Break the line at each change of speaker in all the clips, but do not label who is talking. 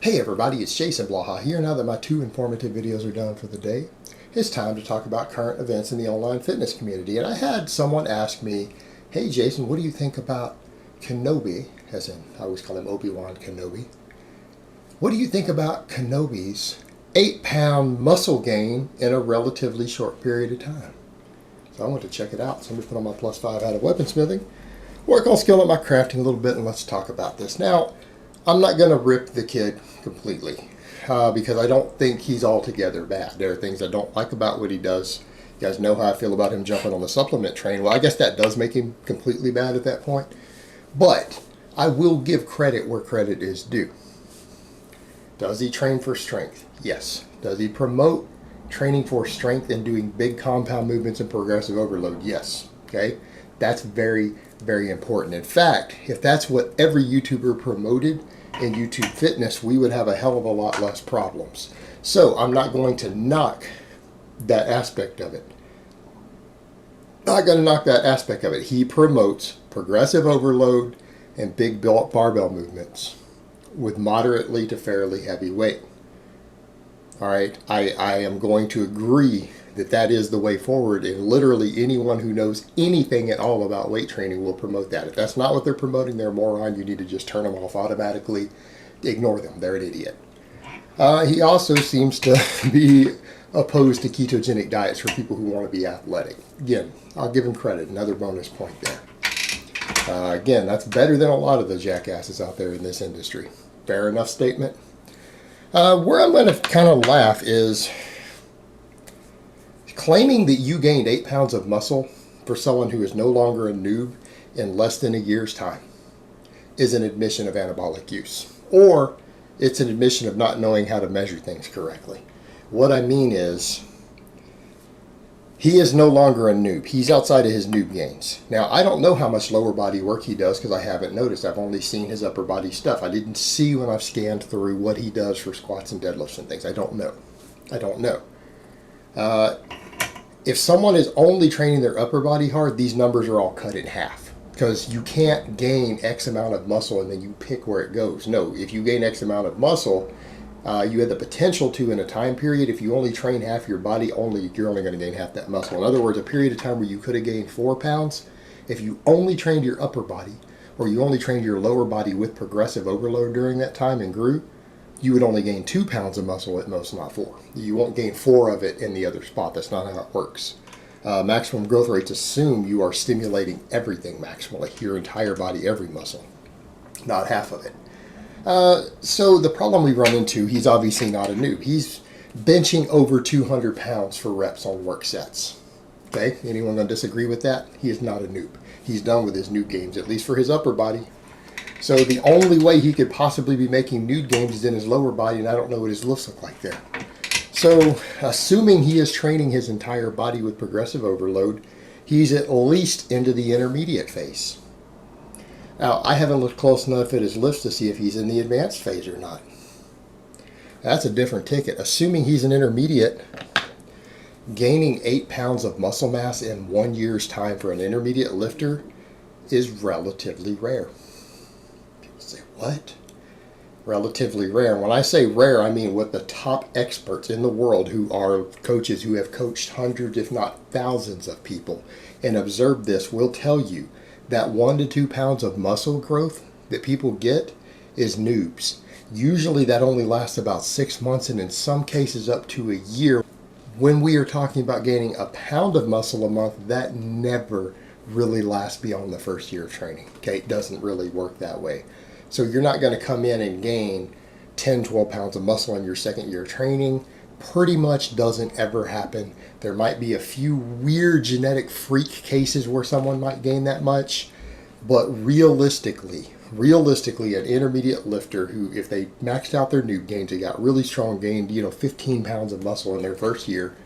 Hey everybody, it's Jason Blaha here. Now that my 2 informative videos are done for the day, it's time to talk about current events in the online fitness community. And I had someone ask me, hey Jason, what do you think about Kinobody, as in I always call him Obi-Wan Kenobi. What do you think about Kenobi's 8-pound muscle gain in a relatively short period of time? So I went to check it out. So I'm going to put on my +5 out of weaponsmithing, work on skilling up my crafting a little bit, and let's talk about this. Now, I'm not going to rip the kid completely because I don't think he's altogether bad. There are things I don't like about what he does. You guys know how I feel about him jumping on the supplement train. Well, I guess that does make him completely bad at that point. But I will give credit where credit is due. Does he train for strength? Yes. Does he promote training for strength and doing big compound movements and progressive overload? Yes. Okay? That's very, very important. In fact, if that's what every YouTuber promoted in YouTube fitness, we would have a hell of a lot less problems. So I'm not going to knock that aspect of it. Not going to knock that aspect of it. He promotes progressive overload and big barbell movements with moderately to fairly heavy weight. All right, I am going to agree that that is the way forward, and literally anyone who knows anything at all about weight training will promote that. If that's not what they're promoting, they're a moron. You need to just turn them off automatically. Ignore them. They're an idiot. He also seems to be opposed to ketogenic diets for people who want to be athletic. Again, I'll give him credit. Another bonus point there. Again, that's better than a lot of the jackasses out there in this industry. Fair enough statement. Where I'm going to kind of laugh is claiming that you gained 8 pounds of muscle for someone who is no longer a noob in less than a year's time is an admission of anabolic use. Or it's an admission of not knowing how to measure things correctly. What I mean is, he is no longer a noob. He's outside of his noob gains. Now, I don't know how much lower body work he does because I haven't noticed. I've only seen his upper body stuff. I didn't see when I've scanned through what he does for squats and deadlifts and things. I don't know. I don't know. If someone is only training their upper body hard, these numbers are all cut in half because you can't gain X amount of muscle and then you pick where it goes. No, if you gain X amount of muscle, you have the potential to in a time period. If you only train half your body, you're only going to gain half that muscle. In other words, a period of time where you could have gained 4 pounds, if you only trained your upper body or you only trained your lower body with progressive overload during that time and grew, you would only gain 2 pounds of muscle at most, not 4. You won't gain 4 of it in the other spot. That's not how it works. Maximum growth rates assume you are stimulating everything maximally, your entire body, every muscle, not half of it. So the problem we run into, he's obviously not a noob. He's benching over 200 pounds for reps on work sets. Okay, anyone going to disagree with that? He is not a noob. He's done with his noob games, at least for his upper body. So the only way he could possibly be making nude gains is in his lower body, and I don't know what his lifts look like there. So assuming he is training his entire body with progressive overload, he's at least into the intermediate phase. Now, I haven't looked close enough at his lifts to see if he's in the advanced phase or not. That's a different ticket. Assuming he's an intermediate, gaining 8 pounds of muscle mass in 1 year's time for an intermediate lifter is relatively rare. People say, what? Relatively rare. When I say rare, I mean with the top experts in the world who are coaches who have coached hundreds, if not thousands of people and observed this will tell you that 1 to 2 pounds of muscle growth that people get is noobs. Usually that only lasts about 6 months and in some cases up to a year. When we are talking about gaining a pound of muscle a month, that never really lasts beyond the first year of training. Okay, it doesn't really work that way. So you're not going to come in and gain 10, 12 pounds of muscle in your second year of training. Pretty much doesn't ever happen. There might be a few weird genetic freak cases where someone might gain that much, but realistically, an intermediate lifter who, if they maxed out their noob gains, they got really strong, gained 15 pounds of muscle in their first year.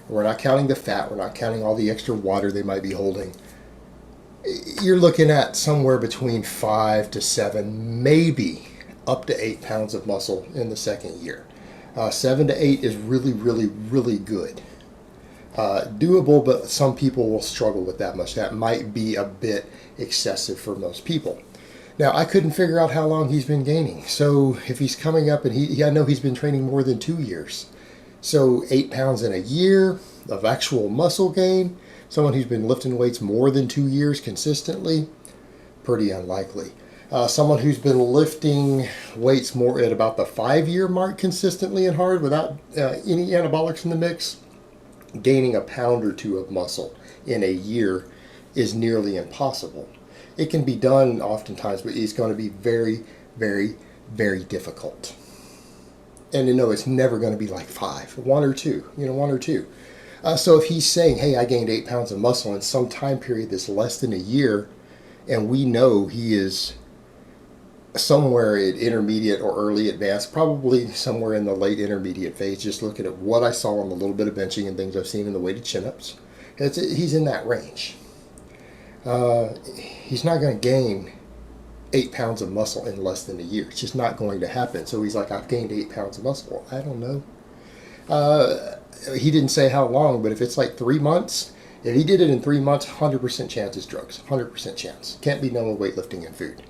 We're not counting the fat, we're not counting all the extra water they might be holding. You're looking at somewhere between 5 to 7, maybe up to 8 pounds of muscle in the second year. 7 to 8 is really, really, really good. Doable, but some people will struggle with that much. That might be a bit excessive for most people. Now, I couldn't figure out how long he's been gaining. So if he's coming up, and I know he's been training more than 2 years. So 8 pounds in a year of actual muscle gain, someone who's been lifting weights more than 2 years consistently, pretty unlikely. Someone who's been lifting weights more at about the 5-year mark consistently and hard without any anabolics in the mix, gaining a pound or two of muscle in a year is nearly impossible. It can be done oftentimes, but it's going to be very, very, very difficult. And you know, it's never going to be like 5, 1 or 2, 1 or 2. So if he's saying, hey, I gained 8 pounds of muscle in some time period that's less than a year, and we know he is somewhere at intermediate or early advanced, probably somewhere in the late intermediate phase, just looking at what I saw on the little bit of benching and things I've seen in the weighted chin-ups, he's in that range. He's not going to gain 8 pounds of muscle in less than a year. It's just not going to happen. So he's like, I've gained 8 pounds of muscle. I don't know. He didn't say how long, but if it's like 3 months, if he did it in 3 months, 100% chance is drugs. 100% chance. Can't be done with weightlifting and food.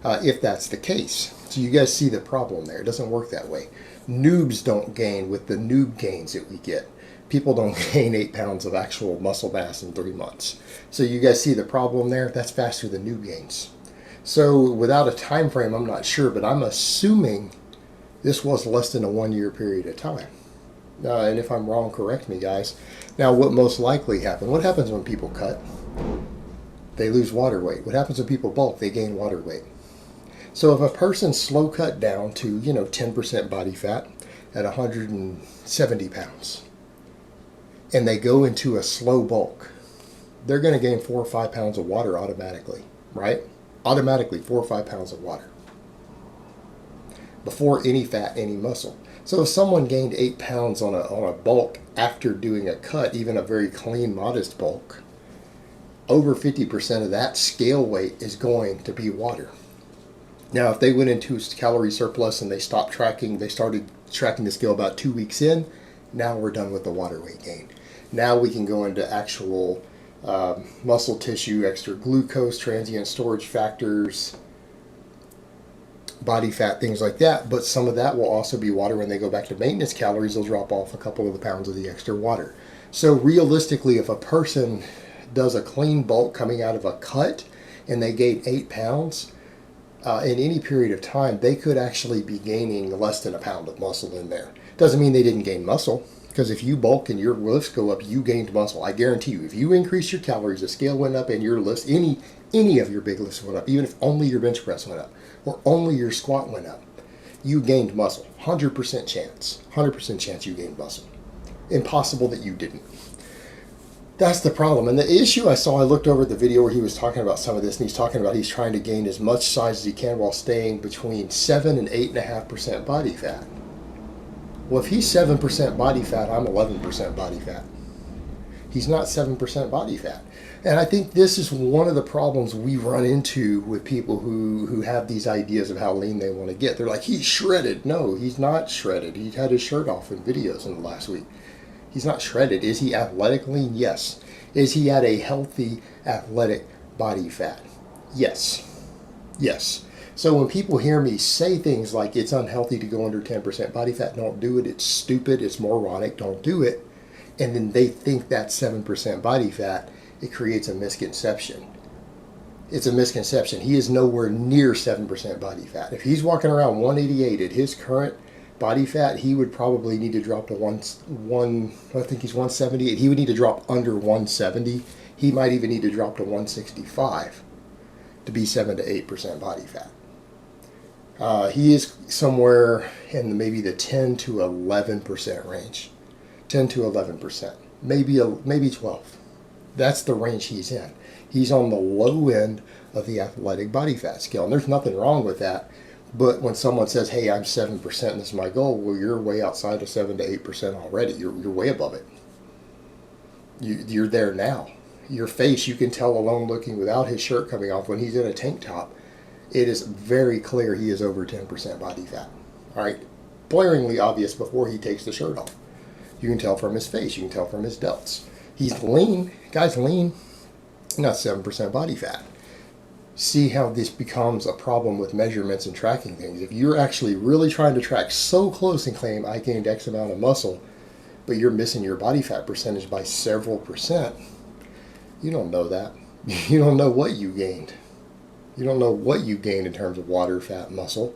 If that's the case. So you guys see the problem there. It doesn't work that way. Noobs don't gain with the noob gains that we get. People don't gain 8 pounds of actual muscle mass in 3 months. So you guys see the problem there? That's faster than noob gains. So without a time frame, I'm not sure, but I'm assuming this was less than a 1-year period of time. And if I'm wrong, correct me, guys. Now, what most likely happened? What happens when people cut? They lose water weight. What happens when people bulk? They gain water weight. So if a person slow cut down to, 10% body fat at 170 pounds, and they go into a slow bulk, they're going to gain 4 or 5 pounds of water automatically, right? Automatically 4 or 5 pounds of water before any fat, any muscle. So if someone gained 8 pounds on a bulk after doing a cut, even a very clean, modest bulk, over 50% of that scale weight is going to be water. Now, if they went into calorie surplus and they started tracking the scale about 2 weeks in, now we're done with the water weight gain. Now we can go into actual muscle tissue, extra glucose, transient storage factors, body fat, things like that. But some of that will also be water. When they go back to maintenance calories, they'll drop off a couple of the pounds of the extra water. So realistically, if a person does a clean bulk coming out of a cut and they gain 8 pounds, in any period of time, they could actually be gaining less than a pound of muscle in there. Doesn't mean they didn't gain muscle, because if you bulk and your lifts go up, you gained muscle. I guarantee you, if you increase your calories, the scale went up, and your lifts, any of your big lifts went up, even if only your bench press went up, or only your squat went up, you gained muscle. 100% chance. 100% chance you gained muscle. Impossible that you didn't. That's the problem. And the issue I looked over at the video where he was talking about some of this, and he's talking about he's trying to gain as much size as he can while staying between 7 and 8.5% body fat. Well, if he's 7% body fat, I'm 11% body fat. He's not 7% body fat. And I think this is one of the problems we run into with people who have these ideas of how lean they want to get. They're like, he's shredded. No, he's not shredded. He had his shirt off in videos in the last week. He's not shredded. Is he athletic lean? Yes. Is he at a healthy athletic body fat? Yes. Yes. So when people hear me say things like it's unhealthy to go under 10% body fat, don't do it, it's stupid, it's moronic, don't do it, and then they think that's 7% body fat, it creates a misconception. It's a misconception. He is nowhere near 7% body fat. If he's walking around 188 at his current body fat, he would probably need to drop to I think he's 178. He would need to drop under 170. He might even need to drop to 165 to be 7 to 8% body fat. He is somewhere in maybe the 10 to 11% range. 10 to 11%. Maybe 12. That's the range he's in. He's on the low end of the athletic body fat scale. And there's nothing wrong with that. But when someone says, hey, I'm 7% and this is my goal, well, you're way outside of 7 to 8% already. You're way above it. You're there now. Your face, you can tell alone looking without his shirt coming off when he's in a tank top. It is very clear he is over 10% body fat. All right? Blaringly obvious before he takes the shirt off. You can tell from his face. You can tell from his delts. He's lean. Guy's lean. Not 7% body fat. see how this becomes a problem with measurements and tracking things. If you're actually really trying to track so close and claim I gained X amount of muscle, but you're missing your body fat percentage by several percent, you don't know that. You don't know what you gained. You don't know what you gained in terms of water, fat, muscle.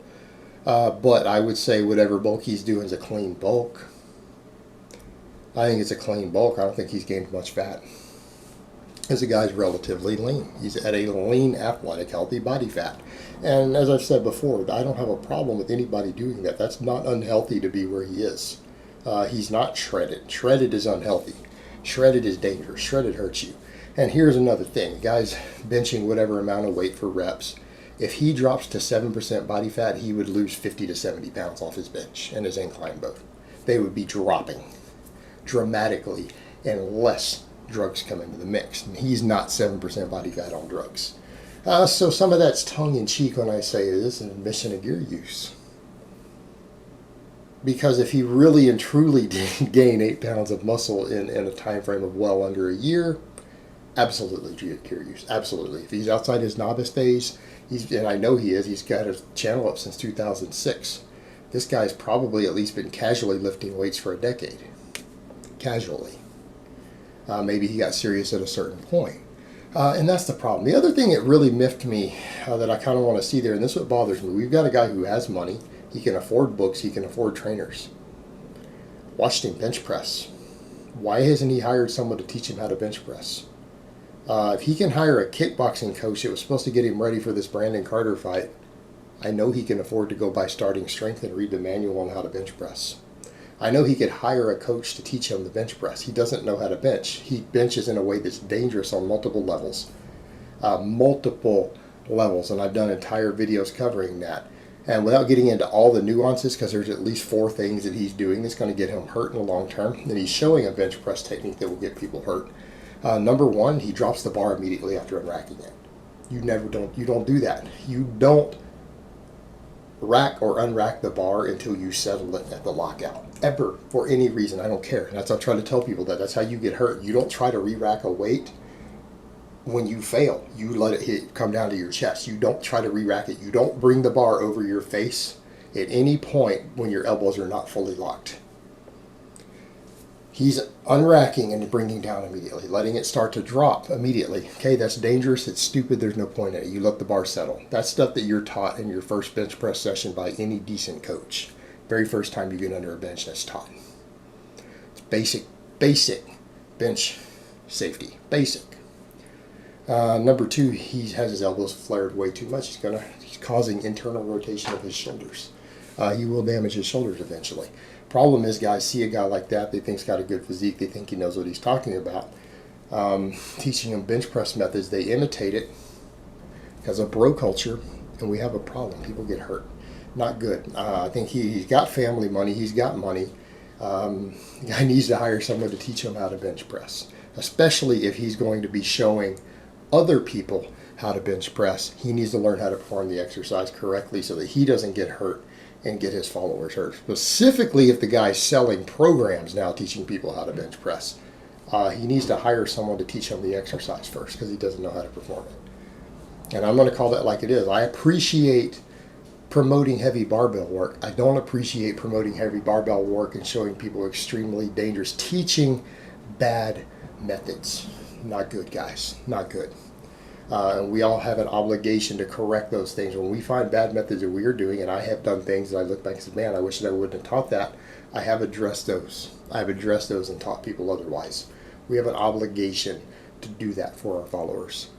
But I would say whatever bulk he's doing is a clean bulk. I think it's a clean bulk. I don't think he's gained much fat. Because the guy's relatively lean. He's at a lean, athletic, healthy body fat. And as I've said before, I don't have a problem with anybody doing that. That's not unhealthy to be where he is. He's not shredded. Shredded is unhealthy. Shredded is dangerous. Shredded hurts you. And here's another thing. The guy's benching whatever amount of weight for reps. If he drops to 7% body fat, he would lose 50 to 70 pounds off his bench and his incline both. They would be dropping dramatically unless drugs come into the mix. And he's not 7% body fat on drugs. So some of that's tongue-in-cheek when I say this is an admission of gear use. Because if he really and truly did gain 8 pounds of muscle in a time frame of well under a year, absolutely gear use. Absolutely. If he's outside his novice phase, and I know he is, he's got his channel up since 2006. This guy's probably at least been casually lifting weights for a decade. Casually. Maybe he got serious at a certain point. And that's the problem. The other thing that really miffed me that I kind of want to see there, and this is what bothers me, we've got a guy who has money. He can afford books. He can afford trainers. Watched him bench press. Why hasn't he hired someone to teach him how to bench press? If he can hire a kickboxing coach that was supposed to get him ready for this Brandon Carter fight, I know he can afford to go buy Starting Strength and read the manual on how to bench press. I know he could hire a coach to teach him the bench press. He doesn't know how to bench. He benches in a way that's dangerous on multiple levels. And I've done entire videos covering that. And without getting into all the nuances, because there's at least 4 things that he's doing that's going to get him hurt in the long term, and he's showing a bench press technique that will get people hurt. Number 1, he drops the bar immediately after unracking it. You don't do that. You don't rack or unrack the bar until you settle it at the lockout. Ever, for any reason, I don't care. And that's what I try to tell people that's how you get hurt. You don't try to re-rack a weight when you fail. You let it come down to your chest. You don't try to re-rack it. You don't bring the bar over your face at any point when your elbows are not fully locked. He's unracking and bringing down immediately, letting it start to drop immediately. Okay, that's dangerous. It's stupid. There's no point in it. You let the bar settle. That's stuff that you're taught in your first bench press session by any decent coach. Very first time you get under a bench, that's taught. It's basic bench safety. Basic. Number 2, he has his elbows flared way too much. He's causing internal rotation of his shoulders. He will damage his shoulders eventually. Problem is, guys see a guy like that, they think he's got a good physique, they think he knows what he's talking about. Teaching him bench press methods, they imitate it because of bro culture, and we have a problem. People get hurt. Not good. I think he's got family money, he's got money. The guy needs to hire someone to teach him how to bench press, especially if he's going to be showing other people how to bench press. He needs to learn how to perform the exercise correctly so that he doesn't get hurt and get his followers hurt. Specifically if the guy's selling programs now teaching people how to bench press. He needs to hire someone to teach him the exercise first because he doesn't know how to perform it. And I'm going to call that like it is. I appreciate promoting heavy barbell work. I don't appreciate promoting heavy barbell work and showing people extremely dangerous, teaching bad methods. Not good, guys. Not good. We all have an obligation to correct those things. When we find bad methods that we are doing, and I have done things that I look back and say, man, I wish that I wouldn't have taught that, I have addressed those. I have addressed those and taught people otherwise. We have an obligation to do that for our followers.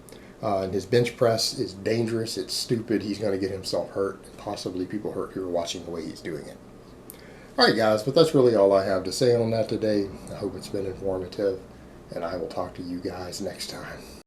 And his bench press is dangerous. It's stupid. He's going to get himself hurt, and possibly people hurt who are watching the way he's doing it. All right, guys, but that's really all I have to say on that today. I hope it's been informative, and I will talk to you guys next time.